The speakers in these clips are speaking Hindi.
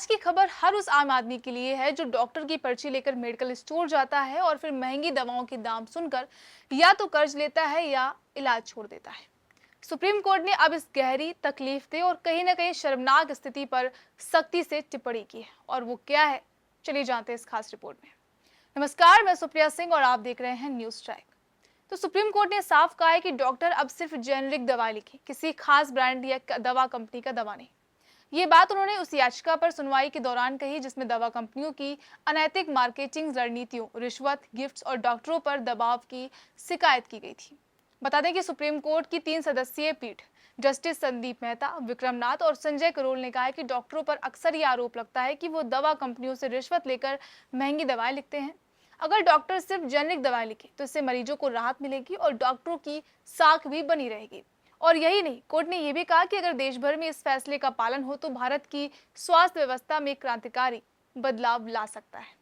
की खबर हर उस आम आदमी के लिए है जो डॉक्टर की पर्ची लेकर मेडिकल स्टोर जाता है और फिर महंगी दवाओं के दाम सुनकर या तो कर्ज लेता है या इलाज छोड़ देता है। सुप्रीम कोर्ट ने अब इस गहरी तकलीफदेह और कहीं ना कहीं शर्मनाक स्थिति पर सख्ती से टिप्पणी की है, और वो क्या है, चलिए जानते हैं इस खास रिपोर्ट में। नमस्कार, मैं सुप्रिया सिंह और आप देख रहे हैं न्यूज ट्रैक। तो सुप्रीम कोर्ट ने साफ कहा है कि डॉक्टर अब सिर्फ जेनरिक दवा लिखे, किसी खास ब्रांड या दवा कंपनी का दवा नहीं। ये बात उन्होंने उस याचिका पर सुनवाई के दौरान कही जिसमें दवा कंपनियों की अनैतिक मार्केटिंग रणनीतियों, रिश्वत, गिफ्ट्स और डॉक्टरों पर दबाव की शिकायत की गई थी। बता दें कि सुप्रीम कोर्ट की 3 सदस्यीय पीठ जस्टिस संदीप मेहता, विक्रम नाथ और संजय करोल ने कहा है कि डॉक्टरों पर अक्सर ये आरोप लगता है कि वो दवा कंपनियों से रिश्वत लेकर महंगी दवाएं लिखते हैं। अगर डॉक्टर सिर्फ जेनरिक दवाएं लिखे तो इससे मरीजों को राहत मिलेगी और डॉक्टरों की साख भी बनी रहेगी। और यही नहीं, कोर्ट ने यह भी कहा कि अगर देश भर में इस फैसले का पालन हो तो भारत की स्वास्थ्य व्यवस्था में क्रांतिकारी बदलाव ला सकता है।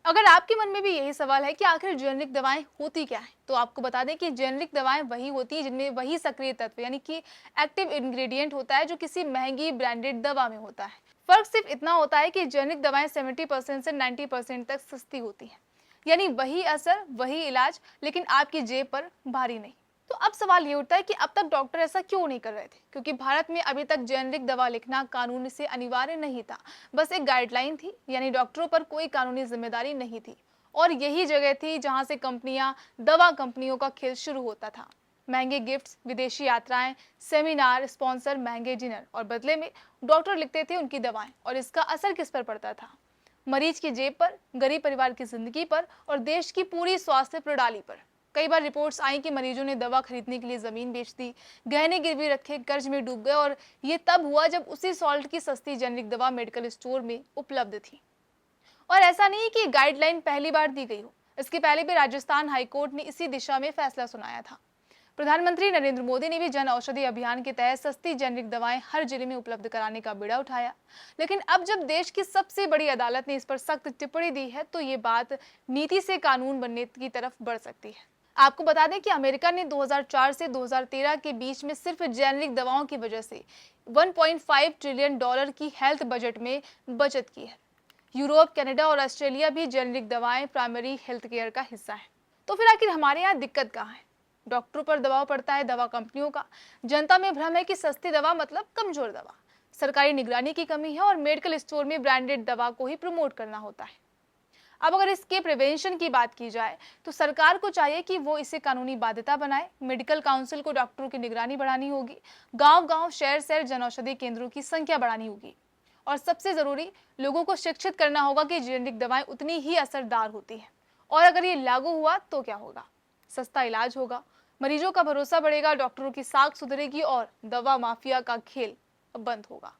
अगर आपके मन में भी यही सवाल है कि आखिर जेनरिक दवाएं होती क्या है, तो आपको बता दें कि जेनरिक दवाएं वही होती हैं जिनमें वही सक्रिय तत्व यानी कि एक्टिव इंग्रेडिएंट होता है जो किसी महंगी ब्रांडेड दवा में होता है। फर्क सिर्फ इतना होता है कि जेनरिक दवाएं 70% से 90% तक सस्ती होती हैं, यानी वही असर, वही इलाज, लेकिन आपकी जेब पर भारी नहीं। तो अब सवाल ये उठता है कि अब तक डॉक्टर ऐसा क्यों नहीं कर रहे थे, क्योंकि भारत में अभी तक जेनरिक दवा लिखना कानून से अनिवार्य नहीं था, बस एक गाइडलाइन थी, यानी डॉक्टरों पर कोई कानूनी जिम्मेदारी नहीं थी। और यही जगह थी जहां से दवा कंपनियों का खेल शुरू होता था। महंगे गिफ्ट्स, विदेशी यात्राएं, सेमिनार, स्पॉन्सर, महंगे डिनर, और बदले में डॉक्टर लिखते थे उनकी दवाएं। और इसका असर किस पर पड़ता था? मरीज की जेब पर, गरीब परिवार की जिंदगी पर और देश की पूरी स्वास्थ्य प्रणाली पर। कई बार रिपोर्ट्स आई कि मरीजों ने दवा खरीदने के लिए जमीन बेच दी, गहने गिरवी रखे, कर्ज में डूब गए, और ये तब हुआ जब उसी सॉल्ट की सस्ती जेनरिक दवा मेडिकल स्टोर में उपलब्ध थी। और ऐसा नहीं कि गाइडलाइन पहली बार दी गई हो, इसके पहले भी राजस्थान हाईकोर्ट ने इसी दिशा में फैसला सुनाया था। प्रधानमंत्री नरेंद्र मोदी ने भी जन औषधि अभियान के तहत सस्ती जेनरिक दवाएं हर जिले में उपलब्ध कराने का बीड़ा उठाया। लेकिन अब जब देश की सबसे बड़ी अदालत ने इस पर सख्त टिप्पणी दी है तो ये बात नीति से कानून बनने की तरफ बढ़ सकती है। आपको बता दें कि अमेरिका ने 2004 से 2013 के बीच में सिर्फ जेनरिक दवाओं की वजह से 1.5 ट्रिलियन डॉलर की हेल्थ बजट में बचत की है। यूरोप, कनाडा और ऑस्ट्रेलिया भी जेनरिक दवाएं प्राइमरी हेल्थ केयर का हिस्सा है। तो फिर आखिर हमारे यहाँ दिक्कत कहाँ है? डॉक्टरों पर दबाव पड़ता है दवा कंपनियों का। जनता में भ्रम है कि सस्ती दवा मतलब कमजोर दवा। सरकारी निगरानी की कमी है और मेडिकल स्टोर में ब्रांडेड दवा को ही प्रमोट करना होता है। अब अगर इसके प्रिवेंशन की बात की जाए तो सरकार को चाहिए कि वो इसे कानूनी बाध्यता बनाए। मेडिकल काउंसिल को डॉक्टरों की निगरानी बढ़ानी होगी। गांव-गांव, शहर-शहर जनऔषधि केंद्रों की संख्या बढ़ानी होगी। और सबसे जरूरी, लोगों को शिक्षित करना होगा कि जेनरिक दवाएं उतनी ही असरदार होती हैं। और अगर ये लागू हुआ तो क्या होगा? सस्ता इलाज होगा, मरीजों का भरोसा बढ़ेगा, डॉक्टरों की साख सुधरेगी और दवा माफिया का खेल बंद होगा।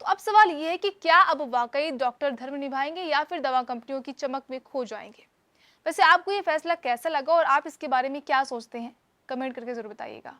तो अब सवाल ये है कि क्या अब वाकई डॉक्टर धर्म निभाएंगे या फिर दवा कंपनियों की चमक में खो जाएंगे? वैसे आपको ये फैसला कैसा लगा और आप इसके बारे में क्या सोचते हैं? कमेंट करके जरूर बताइएगा।